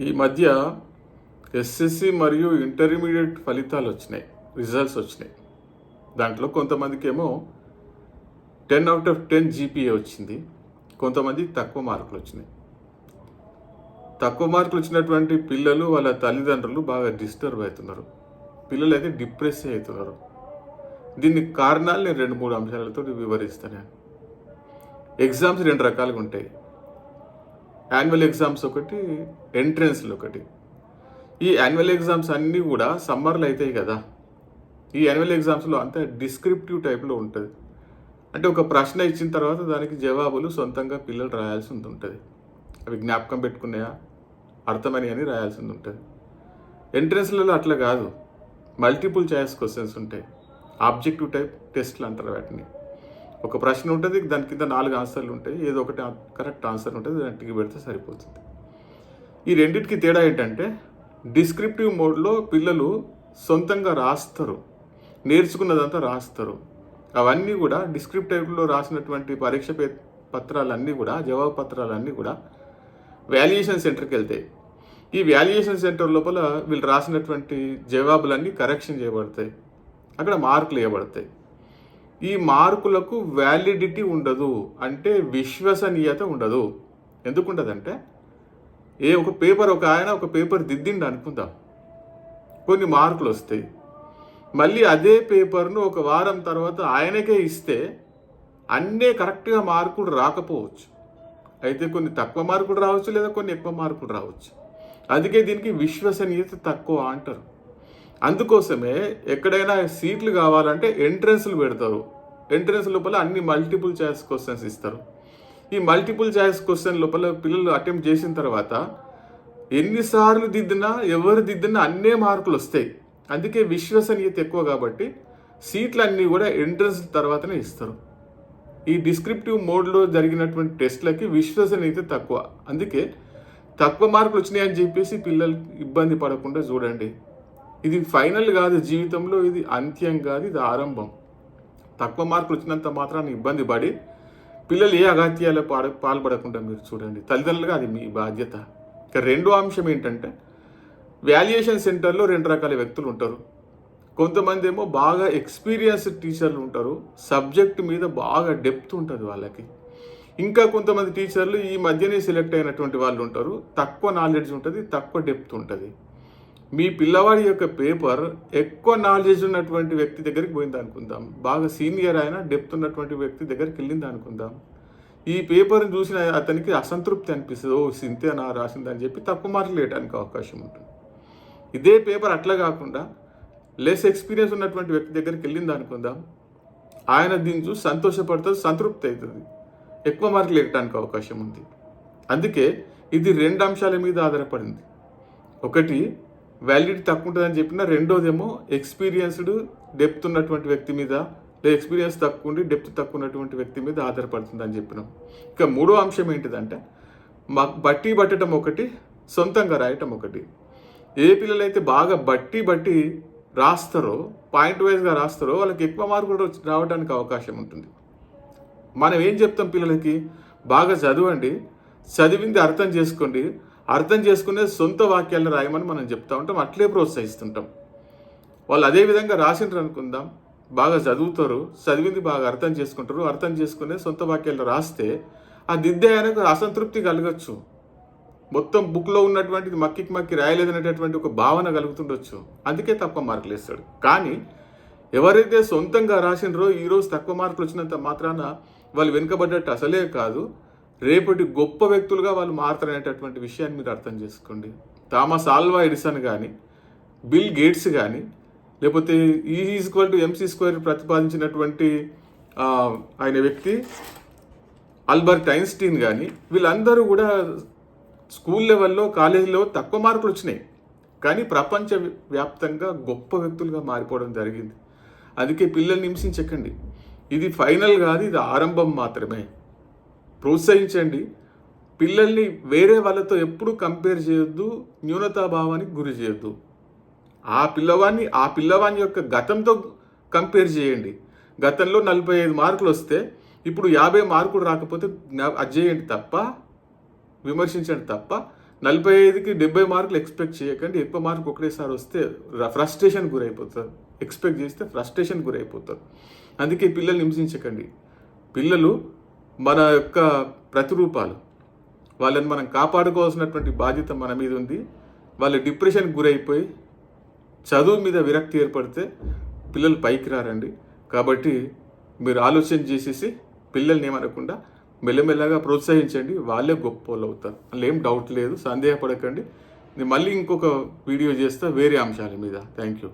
ఈ మధ్య ఎస్ఎస్సి మరియు ఇంటర్మీడియట్ ఫలితాలు వచ్చినాయి, రిజల్ట్స్ వచ్చినాయి. దాంట్లో కొంతమందికి ఏమో 10/10 జీపీఏ వచ్చింది, కొంతమందికి తక్కువ మార్కులు వచ్చినాయి. తక్కువ మార్కులు వచ్చినటువంటి పిల్లలు వాళ్ళ తల్లిదండ్రులు బాగా డిస్టర్బ్ అవుతున్నారు. పిల్లలు అయితే డిప్రెస్ అవుతున్నారు. దీనికి కారణాలు నేను 2-3 అంశాలతో వివరిస్తాను. ఎగ్జామ్స్ 2 రకాలుగా ఉంటాయి. యాన్యువల్ ఎగ్జామ్స్ ఒకటి, ఎంట్రన్స్లు ఒకటి. ఈ యాన్యువల్ ఎగ్జామ్స్ అన్నీ కూడా సమ్మర్లో అవుతాయి కదా. ఈ యాన్యువల్ ఎగ్జామ్స్లో అంతా డిస్క్రిప్టివ్ టైప్లో ఉంటుంది. అంటే ఒక ప్రశ్న ఇచ్చిన తర్వాత దానికి జవాబులు సొంతంగా పిల్లలు రాయాల్సి ఉంటుంది. అవి జ్ఞాపకం పెట్టుకున్నాయా, అర్థమని అని రాయాల్సింది ఉంటుంది. ఎంట్రన్స్లలో అట్లా కాదు, మల్టిపుల్ చాయిస్ క్వశ్చన్స్ ఉంటాయి. ఆబ్జెక్టివ్ టైప్ టెస్ట్లు అంటారు వాటిని. ఒక ప్రశ్న ఉంటుంది, దాని కింద 4 ఆన్సర్లు ఉంటాయి, ఏదో ఒకటి కరెక్ట్ ఆన్సర్ ఉంటుంది, దాన్ని టిక్ పెడితే సరిపోతుంది. ఈ రెండింటికి తేడా ఏంటంటే, డిస్క్రిప్టివ్ మోడ్లో పిల్లలు సొంతంగా రాస్తారు, నేర్చుకున్నదంతా రాస్తారు. అవన్నీ కూడా డిస్క్రిప్టివ్లో రాసినటువంటి పరీక్ష పత్రాలన్నీ కూడా, జవాబు పత్రాలన్నీ కూడా వాల్యుయేషన్ సెంటర్కి వెళ్తాయి. ఈ వాల్యుయేషన్ సెంటర్ లోపల వీళ్ళు రాసినటువంటి జవాబులన్నీ కరెక్షన్ చేయబడతాయి, అక్కడ మార్కులు వేయబడతాయి. ఈ మార్కులకు వ్యాలిడిటీ ఉండదు, అంటే విశ్వసనీయత ఉండదు. ఎందుకు ఉండదంటే, ఒక పేపర్ దిద్దిండు అనుకుందాం, కొన్ని మార్కులు వస్తాయి. మళ్ళీ అదే పేపర్ను ఒక వారం తర్వాత ఆయనకే ఇస్తే అన్నీ కరెక్ట్గా మార్కులు రాకపోవచ్చు. అయితే కొన్ని తక్కువ మార్కులు రావచ్చు, లేదా కొన్ని ఎక్కువ మార్కులు రావచ్చు. అందుకే దీనికి విశ్వసనీయత తక్కువ అంటారు. అందుకోసమే ఎక్కడైనా సీట్లు కావాలంటే ఎంట్రన్స్లు పెడతారు. ఎంట్రన్స్ లోపల అన్ని మల్టిపుల్ చాయిస్ క్వశ్చన్స్ ఇస్తారు. ఈ మల్టిపుల్ చాయిస్ క్వశ్చన్ లోపల పిల్లలు అటెంప్ట్ చేసిన తర్వాత ఎన్నిసార్లు దిద్దినా, ఎవరు దిద్దినా అన్నే మార్కులు వస్తాయి. అందుకే విశ్వసనీయత ఎక్కువ కాబట్టి సీట్లు అన్నీ కూడా ఎంట్రన్స్ తర్వాతనే ఇస్తారు. ఈ డిస్క్రిప్టివ్ మోడ్లో జరిగినటువంటి టెస్ట్లకి విశ్వసనీయత తక్కువ. అందుకే తక్కువ మార్కులు వచ్చినాయని చెప్పేసి పిల్లలు ఇబ్బంది పడకుండా చూడండి. ఇది ఫైనల్ కాదు జీవితంలో, ఇది అంత్యం కాదు, ఇది ఆరంభం. తక్కువ మార్కులు వచ్చినంత మాత్రాన్ని ఇబ్బంది పడి పిల్లలు ఏ అగాత్యాలు పాల్పడకుండా మీరు చూడండి. తల్లిదండ్రులుగా అది మీ బాధ్యత. ఇక రెండో అంశం ఏంటంటే, వాల్యుయేషన్ సెంటర్లో 2 రకాల వ్యక్తులు ఉంటారు. కొంతమంది ఏమో బాగా ఎక్స్పీరియన్స్డ్ టీచర్లు ఉంటారు, సబ్జెక్ట్ మీద బాగా డెప్త్ ఉంటుంది వాళ్ళకి. ఇంకా కొంతమంది టీచర్లు ఈ మధ్యనే సెలెక్ట్ అయినటువంటి వాళ్ళు ఉంటారు, తక్కువ నాలెడ్జ్ ఉంటుంది, తక్కువ డెప్త్ ఉంటుంది. మీ పిల్లవాడి యొక్క పేపర్ ఎక్కువ నాలెడ్జ్ ఉన్నటువంటి వ్యక్తి దగ్గరికి పోయింది అనుకుందాం, బాగా సీనియర్ అయినా డెప్త్ ఉన్నటువంటి వ్యక్తి దగ్గరికి వెళ్ళింది అనుకుందాం. ఈ పేపర్ని చూసిన అతనికి అసంతృప్తి అనిపిస్తుంది, సింతే నా రాసిందని చెప్పి తక్కువ మార్కులు వేయడానికి అవకాశం ఉంటుంది. ఇదే పేపర్ అట్లా కాకుండా లెస్ ఎక్స్పీరియన్స్ ఉన్నటువంటి వ్యక్తి దగ్గరికి వెళ్ళింది అనుకుందాం, ఆయన దీన్ని చూసి సంతోషపడుతుంది, సంతృప్తి అవుతుంది, ఎక్కువ మార్కులు వేయడానికి అవకాశం ఉంది. అందుకే ఇది 2 అంశాల మీద ఆధారపడింది. ఒకటి వ్యాలిడిటీ తక్కువ ఉంటుందని చెప్పిన, రెండోదేమో ఎక్స్పీరియన్స్డ్ డెప్త్ ఉన్నటువంటి వ్యక్తి మీద, లేదా ఎక్స్పీరియన్స్ తక్కువ ఉండి డెప్త్ తక్కువ ఉన్నటువంటి వ్యక్తి మీద ఆధారపడుతుందని చెప్పినాం. ఇక మూడో అంశం ఏంటిదంటే, బట్టి పట్టడం ఒకటి, సొంతంగా రాయటం ఒకటి. ఏ పిల్లలైతే బాగా బట్టి రాస్తారో, పాయింట్ వైజ్గా రాస్తారో, వాళ్ళకి ఎక్కువ మార్కులు రావడానికి అవకాశం ఉంటుంది. మనం ఏం చెప్తాం పిల్లలకి, బాగా చదవండి, చదివింది అర్థం చేసుకోండి, అర్థం చేసుకునే సొంత వాక్యాలను రాయమని మనం చెప్తా ఉంటాం, అట్లే ప్రోత్సహిస్తుంటాం. వాళ్ళు అదే విధంగా రాసిండ్రు అనుకుందాం, బాగా చదువుతారు, చదివింది బాగా అర్థం చేసుకుంటారు, అర్థం చేసుకునే సొంత వాక్యాలు రాస్తే ఆ దిద్దే ఆయనకు అసంతృప్తి కలగచ్చు, మొత్తం బుక్లో ఉన్నటువంటిది మక్కి రాయలేదనేటటువంటి ఒక భావన కలుగుతుండొచ్చు. అందుకే తక్కువ మార్కులు వేస్తాడు. కానీ ఎవరైతే సొంతంగా రాసినరో ఈరోజు తక్కువ మార్కులు వచ్చినంత మాత్రాన వాళ్ళు వెనుకబడ్డట్టు అసలే కాదు, రేపటి గొప్ప వ్యక్తులుగా వాళ్ళు మారుతారనేటటువంటి విషయాన్ని మీరు అర్థం చేసుకోండి. థామస్ ఆల్వా ఎడిసన్ కానీ, బిల్ గేట్స్ కానీ, లేకపోతే E=mc² ప్రతిపాదించినటువంటి ఆయన వ్యక్తి ఆల్బర్ట్ ఐన్స్టీన్ కానీ, వీళ్ళందరూ కూడా స్కూల్ లెవెల్లో, కాలేజీలో తక్కువ మార్కులు వచ్చినాయి, కానీ ప్రపంచ వ్యాప్తంగా గొప్ప వ్యక్తులుగా మారిపోవడం జరిగింది. అందుకే పిల్లల్ని హింసించకండి, ఇది ఫైనల్ కాదు, ఇది ఆరంభం మాత్రమే. ప్రోత్సహించండి. పిల్లల్ని వేరే వాళ్ళతో ఎప్పుడు కంపేర్ చేయొద్దు, న్యూనతాభావానికి గురి చేయొద్దు. ఆ పిల్లవాని యొక్క గతంతో కంపేర్ చేయండి. గతంలో 45 మార్కులు వస్తే ఇప్పుడు 50 మార్కులు రాకపోతే అది చేయండి తప్ప, విమర్శించండి తప్ప 45కి 70 మార్కులు ఎక్స్పెక్ట్ చేయకండి. ఎక్కువ మార్కులు ఒకటేసారి వస్తే ఫ్రస్ట్రేషన్ గురైపోతారు. ఎక్స్పెక్ట్ చేస్తే ఫ్రస్ట్రేషన్ గురైపోతారు. అందుకే పిల్లల్ని హింసించకండి. పిల్లలు మన యొక్క ప్రతిరూపాలు. వాళ్ళని మనం కాపాడుకోవాల్సినటువంటి బాధ్యత మన మీద ఉంది. వాళ్ళు డిప్రెషన్కి గురైపోయి చదువు మీద విరక్తి ఏర్పడితే పిల్లలు పైకి రారండి. కాబట్టి మీరు ఆలోచన చేసేసి పిల్లల్ని ఏమనకుండా మెల్లమెల్లగా ప్రోత్సహించండి. వాళ్ళే గొప్ప వాళ్ళు అవుతారు. అందులో ఏం డౌట్ లేదు, సందేహపడకండి. నేను మళ్ళీ ఇంకొక వీడియో చేస్తా వేరే అంశాల మీద. Thank you.